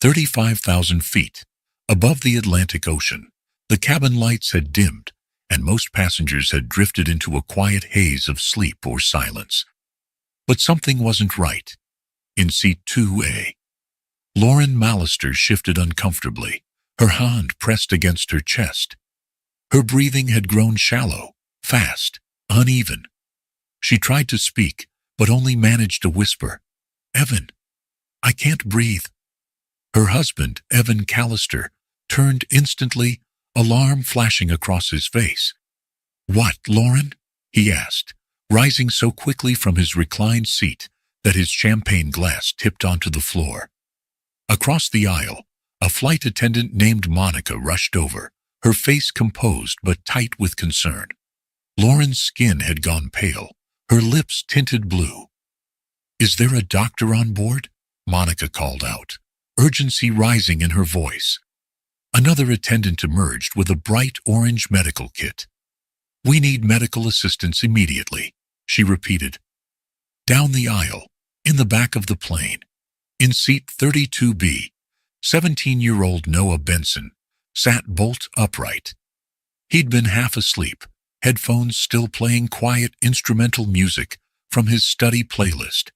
35,000 feet above the Atlantic Ocean. The cabin lights had dimmed, and most passengers had drifted into a quiet haze of sleep or silence. But something wasn't right. In seat 2A, Lauren Mallister shifted uncomfortably, her hand pressed against her chest. Her breathing had grown shallow, fast, uneven. She tried to speak, but only managed to whisper, "Evan, I can't breathe." Her husband, Evan Callister, turned instantly, alarm flashing across his face. "What, Lauren?" he asked, rising so quickly from his reclined seat that his champagne glass tipped onto the floor. Across the aisle, a flight attendant named Monica rushed over, her face composed but tight with concern. Lauren's skin had gone pale, her lips tinted blue. "Is there a doctor on board?" Monica called out, urgency rising in her voice. Another attendant emerged with a bright orange medical kit. "We need medical assistance immediately," she repeated. Down the aisle, in the back of the plane, in seat 32B, 17-year-old Noah Benson sat bolt upright. He'd been half asleep, headphones still playing quiet instrumental music from his study playlist.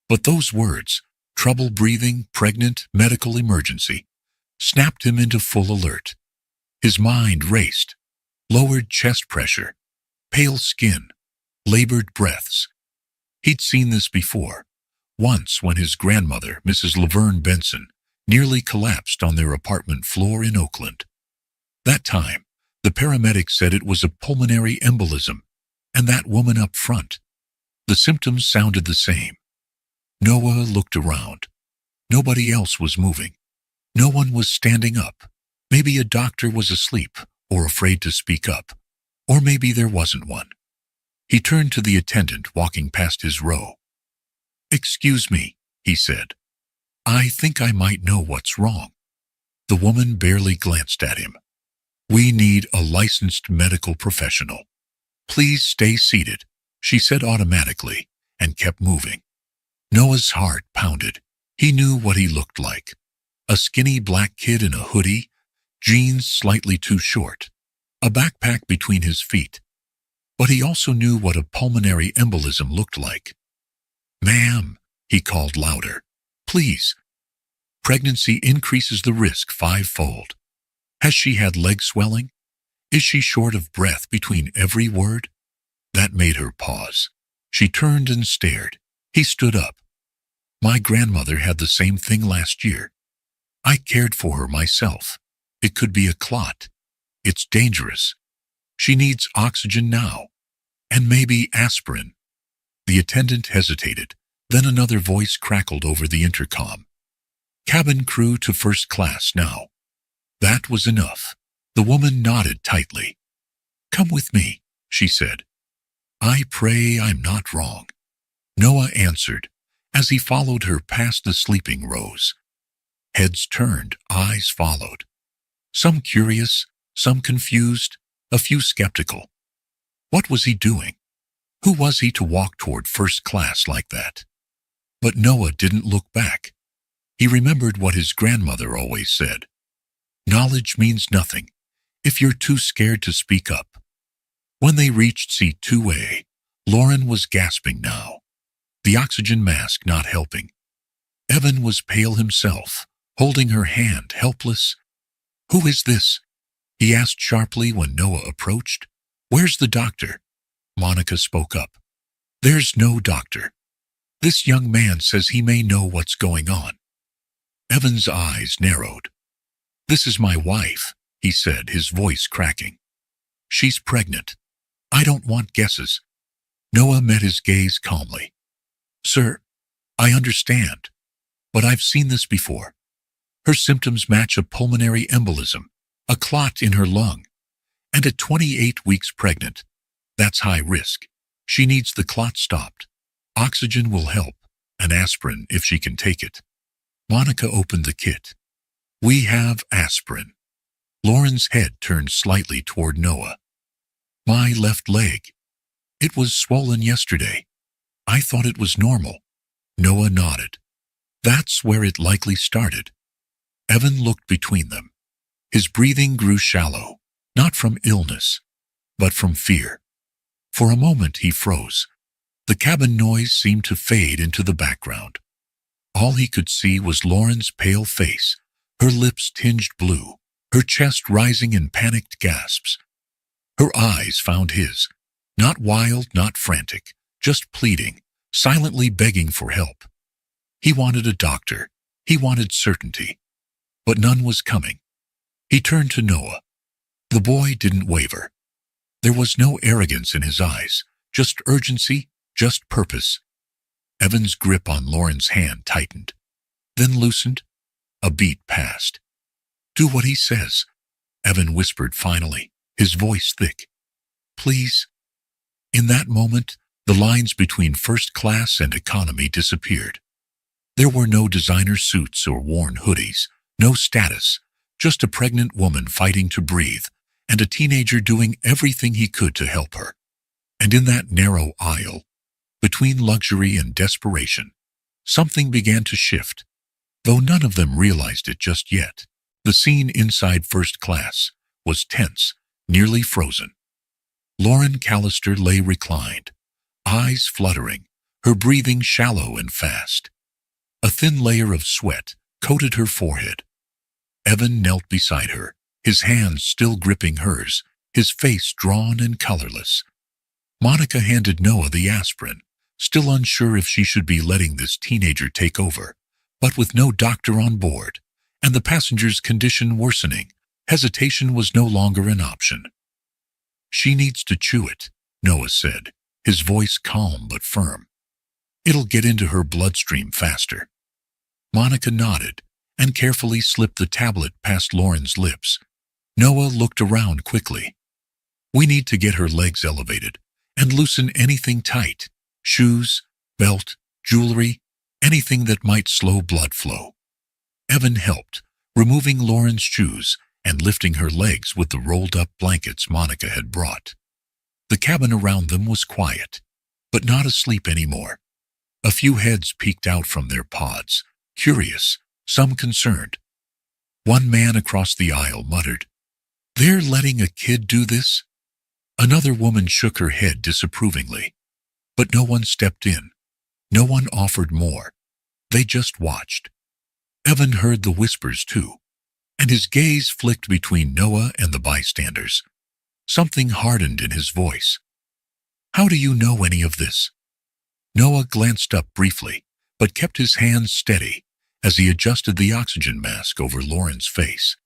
But those words, trouble breathing, pregnant, medical emergency, snapped him into full alert. His mind raced, lowered chest pressure, pale skin, labored breaths. He'd seen this before, once when his grandmother, Mrs. Laverne Benson, nearly collapsed on their apartment floor in Oakland. That time, the paramedics said it was a pulmonary embolism, and that woman up front. The symptoms sounded the same. Noah looked around. Nobody else was moving. No one was standing up. Maybe a doctor was asleep or afraid to speak up, or maybe there wasn't one. He turned to the attendant walking past his row. "Excuse me," he said. "I think I might know what's wrong." The woman barely glanced at him. "We need a licensed medical professional. Please stay seated," she said automatically, and kept moving. Noah's heart pounded. He knew what he looked like. A skinny black kid in a hoodie, jeans slightly too short, a backpack between his feet. But he also knew what a pulmonary embolism looked like. "Ma'am," he called louder, "please." Pregnancy increases the risk 5-fold. Has she had leg swelling? Is she short of breath between every word? That made her pause. She turned and stared. He stood up. "My grandmother had the same thing last year. I cared for her myself. It could be a clot. It's dangerous. She needs oxygen now. And maybe aspirin." The attendant hesitated. Then another voice crackled over the intercom. "Cabin crew to first class now." That was enough. The woman nodded tightly. "Come with me," she said. "I pray I'm not wrong." Noah answered, as he followed her past the sleeping rows. Heads turned, eyes followed. Some curious, some confused, a few skeptical. What was he doing? Who was he to walk toward first class like that? But Noah didn't look back. He remembered what his grandmother always said. Knowledge means nothing if you're too scared to speak up. When they reached seat 2A, Lauren was gasping now, the oxygen mask not helping. Evan was pale himself, holding her hand, helpless. "Who is this?" he asked sharply when Noah approached. "Where's the doctor?" Monica spoke up. "There's no doctor. This young man says he may know what's going on." Evan's eyes narrowed. "This is my wife," he said, his voice cracking. "She's pregnant. I don't want guesses." Noah met his gaze calmly. "Sir, I understand, but I've seen this before. Her symptoms match a pulmonary embolism, a clot in her lung, and at 28 weeks pregnant. That's high risk. She needs the clot stopped. Oxygen will help, and aspirin if she can take it." Monica opened the kit. "We have aspirin." Lauren's head turned slightly toward Noah. "My left leg. It was swollen yesterday. I thought it was normal." Noah nodded. "That's where it likely started. Evan looked between them. His breathing grew shallow, not from illness, but from fear. For a moment he froze. The cabin noise seemed to fade into the background. All he could see was Lauren's pale face, her lips tinged blue, her chest rising in panicked gasps. Her eyes found his, not wild, not frantic, just pleading, silently begging for help. He wanted a doctor. He wanted certainty. But none was coming. He turned to Noah. The boy didn't waver. There was no arrogance in his eyes, just urgency, just purpose. Evan's grip on Lauren's hand tightened, then loosened. A beat passed. "Do what he says," Evan whispered finally, his voice thick. "Please." In that moment, the lines between first class and economy disappeared. There were no designer suits or worn hoodies, no status, just a pregnant woman fighting to breathe, and a teenager doing everything he could to help her. And in that narrow aisle, between luxury and desperation, something began to shift, though none of them realized it just yet. The scene inside first class was tense, nearly frozen. Lauren Callister lay reclined, eyes fluttering, her breathing shallow and fast. A thin layer of sweat coated her forehead. Evan knelt beside her, his hands still gripping hers, his face drawn and colorless. Monica handed Noah the aspirin, still unsure if she should be letting this teenager take over, but with no doctor on board, and the passenger's condition worsening, hesitation was no longer an option. "She needs to chew it," Noah said, his voice calm but firm. "It'll get into her bloodstream faster." Monica nodded and carefully slipped the tablet past Lauren's lips. Noah looked around quickly. "We need to get her legs elevated and loosen anything tight, shoes, belt, jewelry, anything that might slow blood flow." Evan helped, removing Lauren's shoes and lifting her legs with the rolled-up blankets Monica had brought. The cabin around them was quiet, but not asleep anymore. A few heads peeked out from their pods, curious, some concerned. One man across the aisle muttered, "They're letting a kid do this?" Another woman shook her head disapprovingly. But no one stepped in. No one offered more. They just watched. Evan heard the whispers too, and his gaze flicked between Noah and the bystanders. Something hardened in his voice. "How do you know any of this?" Noah glanced up briefly, but kept his hands steady as he adjusted the oxygen mask over Lauren's face.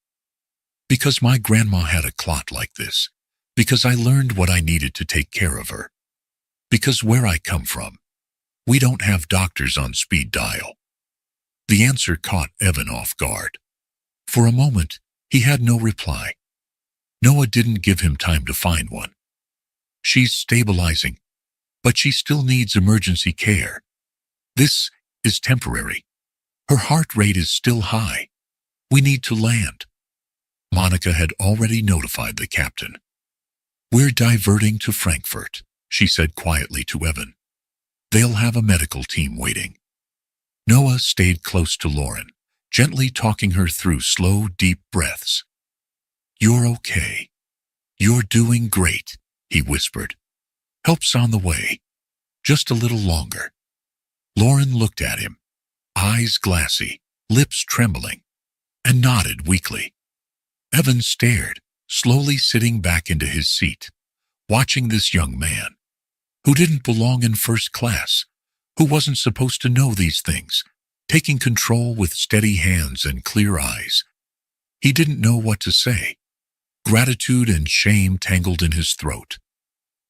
"Because my grandma had a clot like this. Because I learned what I needed to take care of her. Because where I come from, we don't have doctors on speed dial." The answer caught Evan off guard. For a moment, he had no reply. Noah didn't give him time to find one. "She's stabilizing, but she still needs emergency care. This is temporary. Her heart rate is still high. We need to land." Monica had already notified the captain. "We're diverting to Frankfurt," she said quietly to Evan. "They'll have a medical team waiting." Noah stayed close to Lauren, gently talking her through slow, deep breaths. "You're okay. You're doing great," he whispered. "Help's on the way. Just a little longer." Lauren looked at him, eyes glassy, lips trembling, and nodded weakly. Evan stared, slowly sitting back into his seat, watching this young man, who didn't belong in first class, who wasn't supposed to know these things, taking control with steady hands and clear eyes. He didn't know what to say. Gratitude and shame tangled in his throat.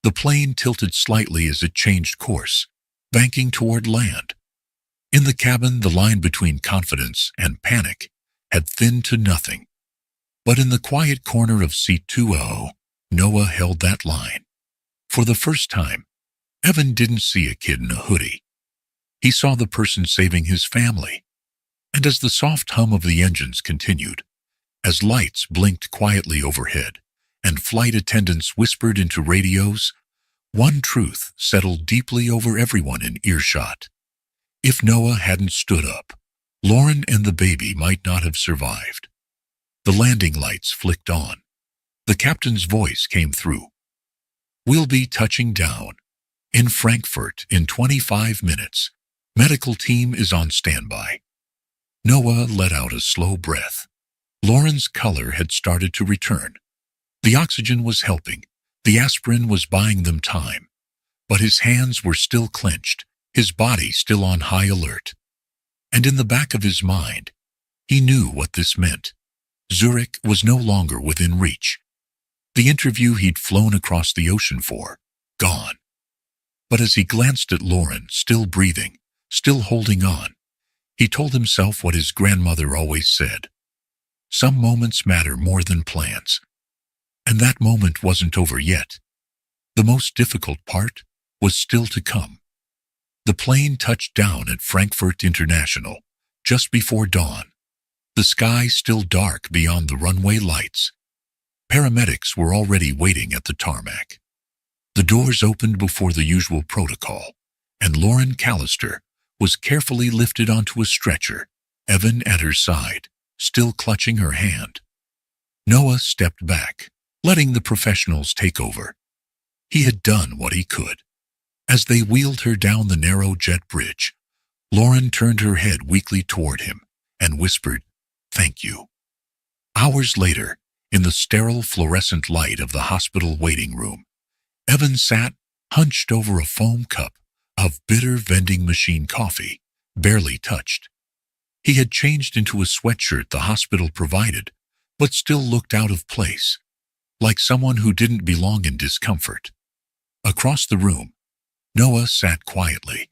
The plane tilted slightly as it changed course, banking toward land. In the cabin, the line between confidence and panic had thinned to nothing. But in the quiet corner of seat 200, Noah held that line. For the first time, Evan didn't see a kid in a hoodie. He saw the person saving his family. And as the soft hum of the engines continued, as lights blinked quietly overhead, and flight attendants whispered into radios, one truth settled deeply over everyone in earshot. If Noah hadn't stood up, Lauren and the baby might not have survived. The landing lights flicked on. The captain's voice came through. "We'll be touching down in Frankfurt in 25 minutes. Medical team is on standby." Noah let out a slow breath. Lauren's color had started to return. The oxygen was helping. The aspirin was buying them time. But his hands were still clenched, his body still on high alert. And in the back of his mind, he knew what this meant. Zurich was no longer within reach. The interview he'd flown across the ocean for, gone. But as he glanced at Lauren, still breathing, still holding on, he told himself what his grandmother always said. Some moments matter more than plans. And that moment wasn't over yet. The most difficult part was still to come. The plane touched down at Frankfurt International just before dawn. The sky still dark beyond the runway lights. Paramedics were already waiting at the tarmac. The doors opened before the usual protocol, and Lauren Callister was carefully lifted onto a stretcher, Evan at her side, still clutching her hand. Noah stepped back, letting the professionals take over. He had done what he could. As they wheeled her down the narrow jet bridge, Lauren turned her head weakly toward him and whispered, "Thank you." Hours later, in the sterile fluorescent light of the hospital waiting room, Evan sat hunched over a foam cup of bitter vending machine coffee, barely touched. He had changed into a sweatshirt the hospital provided, but still looked out of place, like someone who didn't belong in discomfort. Across the room, Noah sat quietly,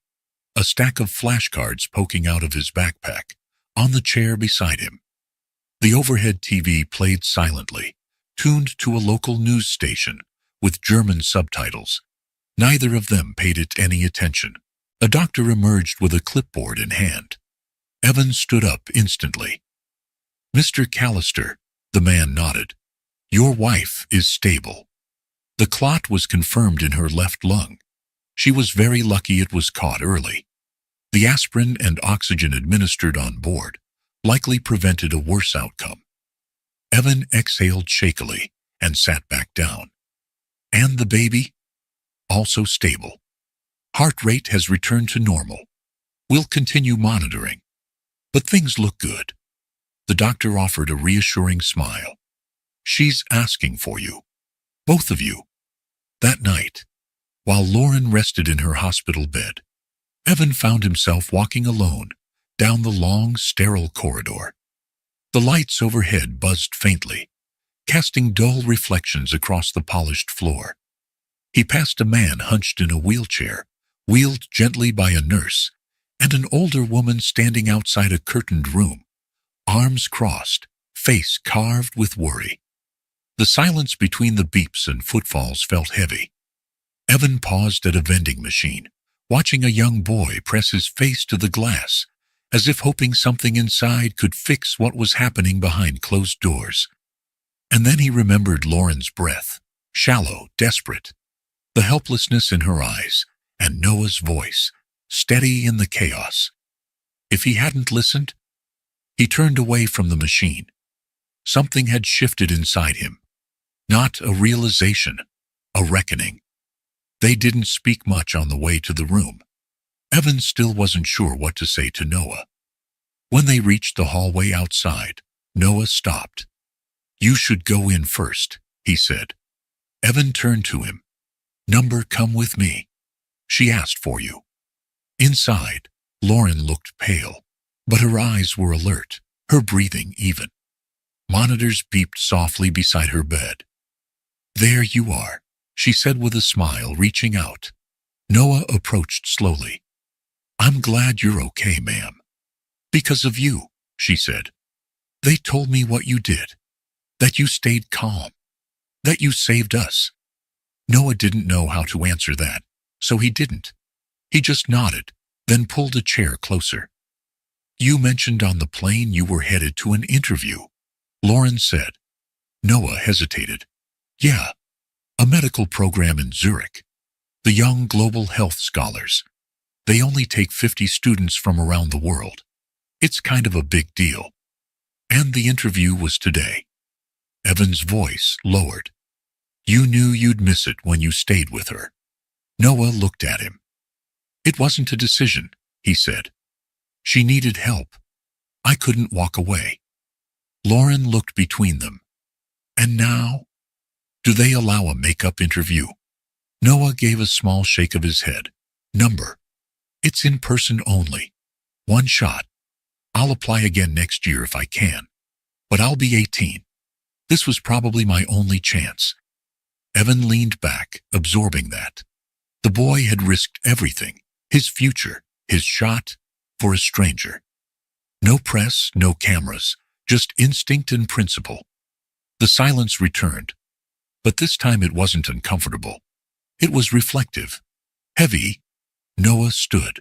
a stack of flashcards poking out of his backpack, on the chair beside him. The overhead TV played silently, tuned to a local news station with German subtitles. Neither of them paid it any attention. A doctor emerged with a clipboard in hand. Evan stood up instantly. "Mr. Callister," the man nodded. "Your wife is stable." The clot was confirmed in her left lung. She was very lucky it was caught early. The aspirin and oxygen administered on board likely prevented a worse outcome. Evan exhaled shakily and sat back down. "And the baby?" "Also stable. Heart rate has returned to normal. We'll continue monitoring. But things look good." The doctor offered a reassuring smile. "She's asking for you. Both of you." That night, while Lauren rested in her hospital bed, Evan found himself walking alone down the long, sterile corridor. The lights overhead buzzed faintly, casting dull reflections across the polished floor. He passed a man hunched in a wheelchair, wheeled gently by a nurse, and an older woman standing outside a curtained room, arms crossed, face carved with worry. The silence between the beeps and footfalls felt heavy. Evan paused at a vending machine, watching a young boy press his face to the glass, as if hoping something inside could fix what was happening behind closed doors. And then he remembered Lauren's breath, shallow, desperate, the helplessness in her eyes, and Noah's voice, steady in the chaos. If he hadn't listened, he turned away from the machine. Something had shifted inside him. Not a realization, a reckoning. They didn't speak much on the way to the room. Evan still wasn't sure what to say to Noah. When they reached the hallway outside, Noah stopped. "You should go in first," he said. Evan turned to him. "Number, come with me. She asked for you." Inside, Lauren looked pale, but her eyes were alert, her breathing even. Monitors beeped softly beside her bed. "There you are," she said with a smile, reaching out. Noah approached slowly. "I'm glad you're okay, ma'am." "Because of you," she said. "They told me what you did, that you stayed calm, that you saved us." Noah didn't know how to answer that, so he didn't. He just nodded, then pulled a chair closer. "You mentioned on the plane you were headed to an interview," Lauren said. Noah hesitated. "Yeah, a medical program in Zurich. The Young Global Health Scholars. They only take 50 students from around the world." It's kind of a big deal. And the interview was today. Evan's voice lowered. You knew you'd miss it when you stayed with her. Noah looked at him. It wasn't a decision, he said. She needed help. I couldn't walk away. Lauren looked between them. And now? Do they allow a makeup interview? Noah gave a small shake of his head. Number. It's in person only. One shot. I'll apply again next year if I can. But I'll be 18. This was probably my only chance. Evan leaned back, absorbing that. The boy had risked everything, his future, his shot, for a stranger. No press, no cameras, just instinct and principle. The silence returned, but this time it wasn't uncomfortable. It was reflective, heavy. Noah stood.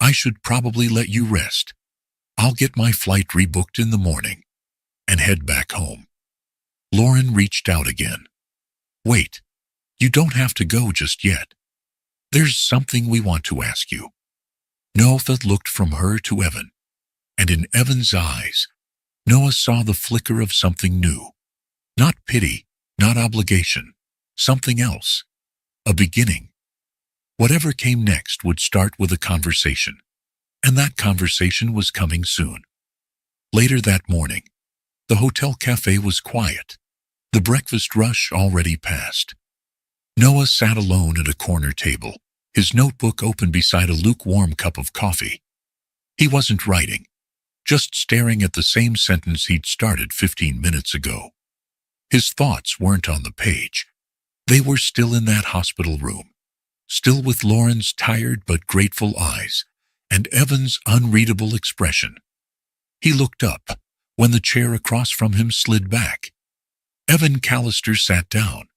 I should probably let you rest. I'll get my flight rebooked in the morning and head back home. Lauren reached out again. Wait, you don't have to go just yet. There's something we want to ask you. Noah looked from her to Evan, and in Evan's eyes, Noah saw the flicker of something new. Not pity, not obligation, something else. A beginning. Whatever came next would start with a conversation, and that conversation was coming soon. Later that morning, the hotel cafe was quiet. The breakfast rush already passed. Noah sat alone at a corner table, his notebook open beside a lukewarm cup of coffee. He wasn't writing, just staring at the same sentence he'd started 15 minutes ago. His thoughts weren't on the page. They were still in that hospital room, still with Lauren's tired but grateful eyes and Evan's unreadable expression. He looked up when the chair across from him slid back. Evan Callister sat down,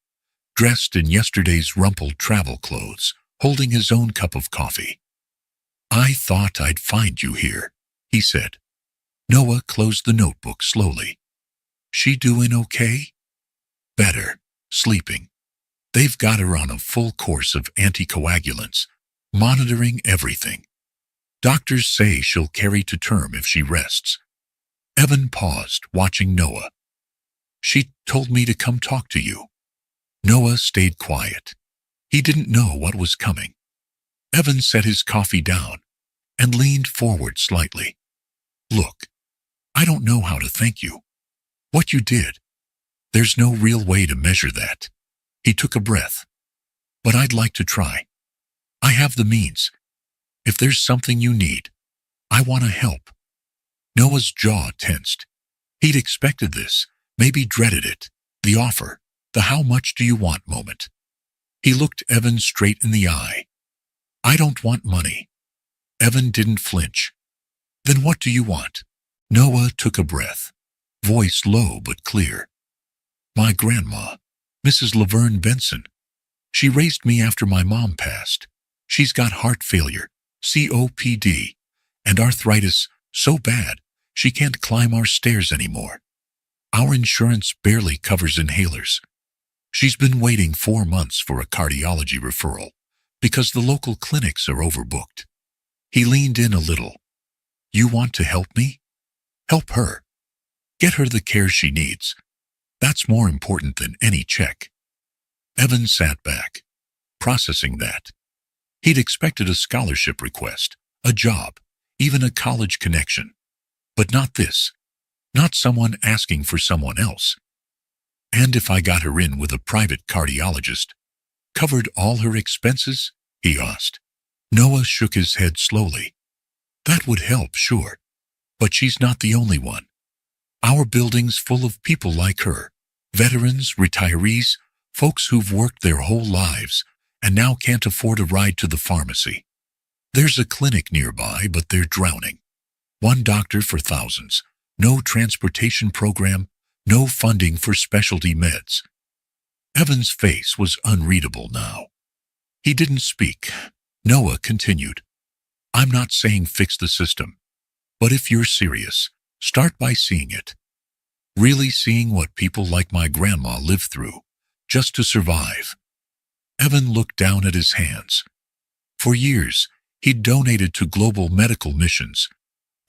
dressed in yesterday's rumpled travel clothes, holding his own cup of coffee. I thought I'd find you here, he said. Noah closed the notebook slowly. She doing okay? Better, sleeping. They've got her on a full course of anticoagulants, monitoring everything. Doctors say she'll carry to term if she rests. Evan paused, watching Noah. She told me to come talk to you. Noah stayed quiet. He didn't know what was coming. Evan set his coffee down and leaned forward slightly. Look, I don't know how to thank you. What you did. There's no real way to measure that. He took a breath. But I'd like to try. I have the means. If there's something you need, I want to help. Noah's jaw tensed. He'd expected this, maybe dreaded it, the offer, the how much do you want moment. He looked Evan straight in the eye. I don't want money. Evan didn't flinch. Then what do you want? Noah took a breath, voice low but clear. My grandma, Mrs. Laverne Benson. She raised me after my mom passed. She's got heart failure, COPD, and arthritis so bad she can't climb our stairs anymore. Our insurance barely covers inhalers. She's been waiting 4 months for a cardiology referral because the local clinics are overbooked. He leaned in a little. You want to help me? Help her. Get her the care she needs. That's more important than any check. Evan sat back, processing that. He'd expected a scholarship request, a job, even a college connection. But not this. Not someone asking for someone else. And if I got her in with a private cardiologist, covered all her expenses? He asked. Noah shook his head slowly. That would help, sure. But she's not the only one. Our building's full of people like her. Veterans, retirees, folks who've worked their whole lives and now can't afford a ride to the pharmacy. There's a clinic nearby, but they're drowning. One doctor for thousands. No transportation program, no funding for specialty meds. Evan's face was unreadable now. He didn't speak. Noah continued. I'm not saying fix the system, but if you're serious, start by seeing it. Really seeing what people like my grandma live through, just to survive. Evan looked down at his hands. For years, he'd donated to global medical missions,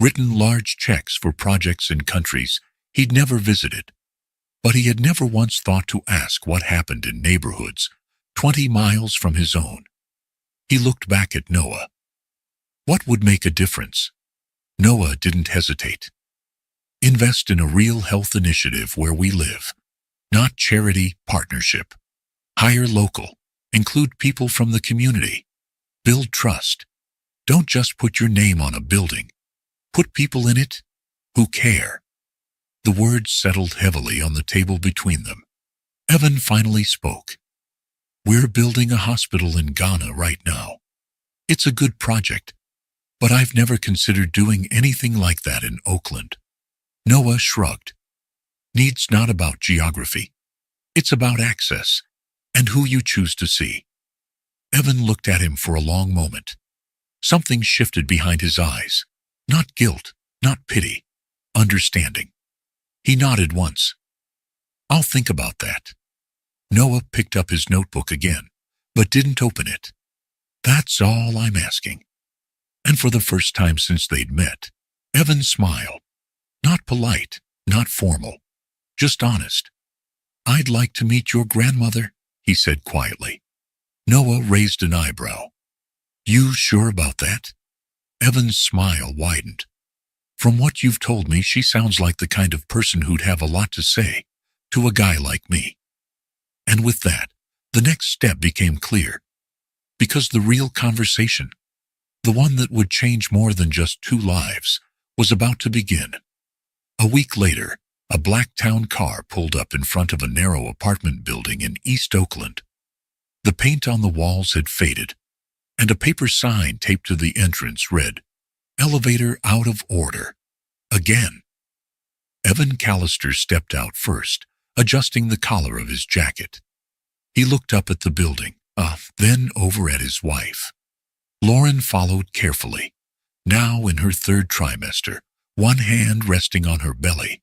written large checks for projects in countries he'd never visited. But he had never once thought to ask what happened in neighborhoods 20 miles from his own. He looked back at Noah. What would make a difference? Noah didn't hesitate. Invest in a real health initiative where we live. Not charity, partnership. Hire local. Include people from the community. Build trust. Don't just put your name on a building. Put people in it who care. The words settled heavily on the table between them. Evan finally spoke. We're building a hospital in Ghana right now. It's a good project, but I've never considered doing anything like that in Oakland. Noah shrugged. Need's not about geography. It's about access and who you choose to see. Evan looked at him for a long moment. Something shifted behind his eyes. Not guilt, not pity, understanding. He nodded once. I'll think about that. Noah picked up his notebook again, but didn't open it. That's all I'm asking. And for the first time since they'd met, Evan smiled. Not polite, not formal, just honest. I'd like to meet your grandmother, he said quietly. Noah raised an eyebrow. You sure about that? Evan's smile widened. From what you've told me, she sounds like the kind of person who'd have a lot to say to a guy like me. And with that, the next step became clear. Because the real conversation, the one that would change more than just two lives, was about to begin. A week later, a black town car pulled up in front of a narrow apartment building in East Oakland. The paint on the walls had faded, and a paper sign taped to the entrance read, Elevator out of order. Again. Evan Callister stepped out first, adjusting the collar of his jacket. He looked up at the building, then over at his wife. Lauren followed carefully, now in her third trimester, one hand resting on her belly.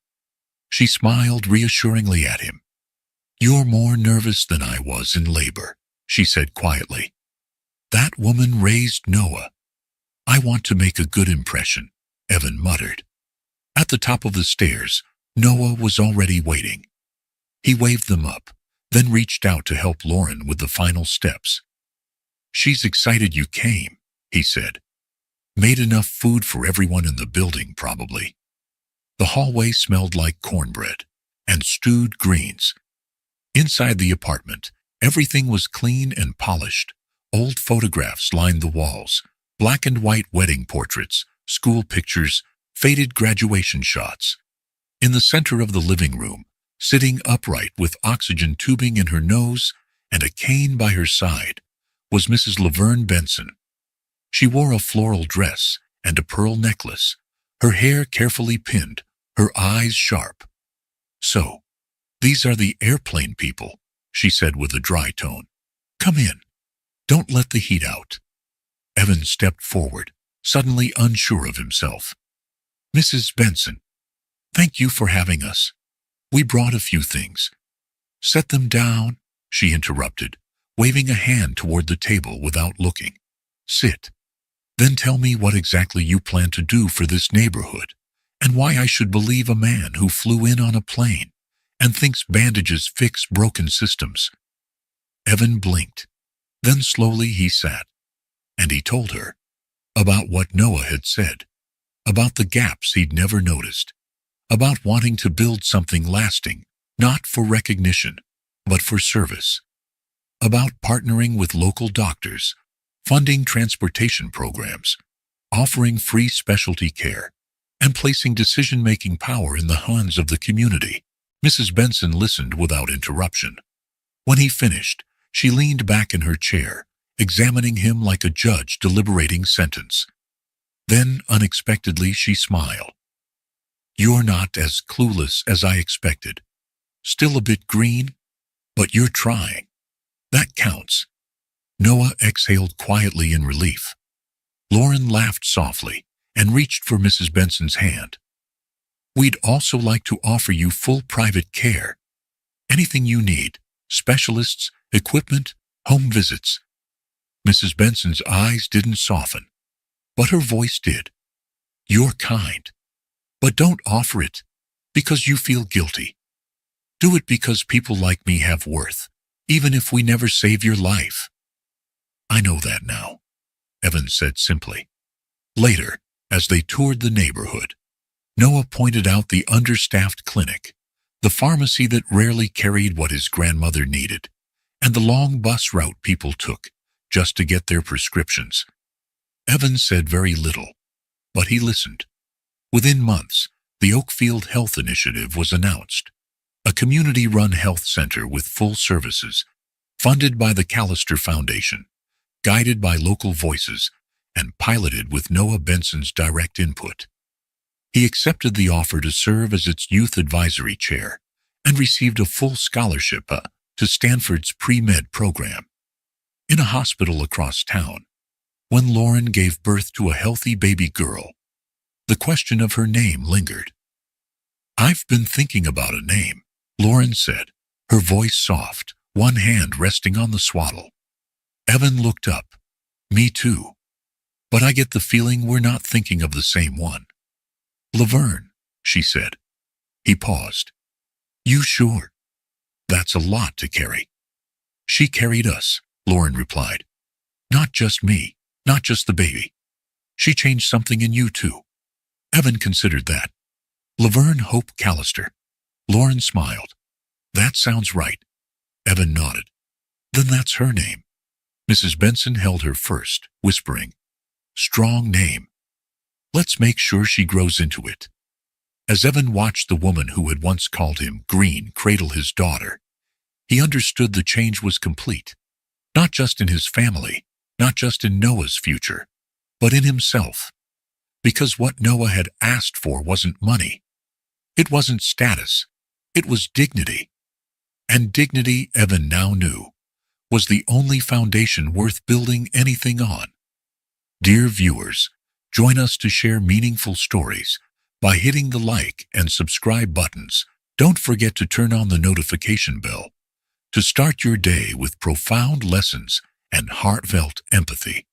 She smiled reassuringly at him. You're more nervous than I was in labor, she said quietly. That woman raised Noah. I want to make a good impression, Evan muttered. At the top of the stairs, Noah was already waiting. He waved them up, then reached out to help Lauren with the final steps. She's excited you came, he said. Made enough food for everyone in the building, probably. The hallway smelled like cornbread and stewed greens. Inside the apartment, everything was clean and polished. Old photographs lined the walls, black and white wedding portraits, school pictures, faded graduation shots. In the center of the living room, sitting upright with oxygen tubing in her nose and a cane by her side, was Mrs. Laverne Benson. She wore a floral dress and a pearl necklace, her hair carefully pinned, her eyes sharp. So, these are the airplane people, she said with a dry tone. Come in. Don't let the heat out. Evan stepped forward, suddenly unsure of himself. Mrs. Benson, thank you for having us. We brought a few things. Set them down, she interrupted, waving a hand toward the table without looking. Sit. Then tell me what exactly you plan to do for this neighborhood, and why I should believe a man who flew in on a plane and thinks bandages fix broken systems. Evan blinked. Then slowly he sat, and he told her about what Noah had said, about the gaps he'd never noticed, about wanting to build something lasting, not for recognition, but for service, about partnering with local doctors, funding transportation programs, offering free specialty care, and placing decision-making power in the hands of the community. Mrs. Benson listened without interruption. When he finished, she leaned back in her chair, examining him like a judge deliberating sentence. Then, unexpectedly, she smiled. You're not as clueless as I expected. Still a bit green, but you're trying. That counts. Noah exhaled quietly in relief. Lauren laughed softly and reached for Mrs. Benson's hand. We'd also like to offer you full private care. Anything you need, specialists, equipment, home visits. Mrs. Benson's eyes didn't soften, but her voice did. You're kind, but don't offer it because you feel guilty. Do it because people like me have worth, even if we never save your life. I know that now, Evan said simply. Later, as they toured the neighborhood, Noah pointed out the understaffed clinic, the pharmacy that rarely carried what his grandmother needed, and the long bus route people took just to get their prescriptions. Evan said very little, but he listened. Within months, the Oakfield Health Initiative was announced, a community-run health center with full services, funded by the Callister Foundation, guided by local voices, and piloted with Noah Benson's direct input. He accepted the offer to serve as its youth advisory chair and received a full scholarship to Stanford's pre-med program. In a hospital across town, when Lauren gave birth to a healthy baby girl, the question of her name lingered. "I've been thinking about a name," Lauren said, her voice soft, one hand resting on the swaddle. Evan looked up. "Me too. But I get the feeling we're not thinking of the same one." "Laverne," she said. He paused. "You sure? That's a lot to carry." "She carried us," Lauren replied. "Not just me, not just the baby. She changed something in you too." Evan considered that. "Laverne Hope Callister." Lauren smiled. "That sounds right." Evan nodded. "Then that's her name." Mrs. Benson held her first, whispering, "Strong name. Let's make sure she grows into it." As Evan watched the woman who had once called him Green cradle his daughter, he understood the change was complete, not just in his family, not just in Noah's future, but in himself. Because what Noah had asked for wasn't money. It wasn't status. It was dignity. And dignity, Evan now knew, was the only foundation worth building anything on. Dear viewers, join us to share meaningful stories by hitting the like and subscribe buttons. Don't forget to turn on the notification bell to start your day with profound lessons and heartfelt empathy.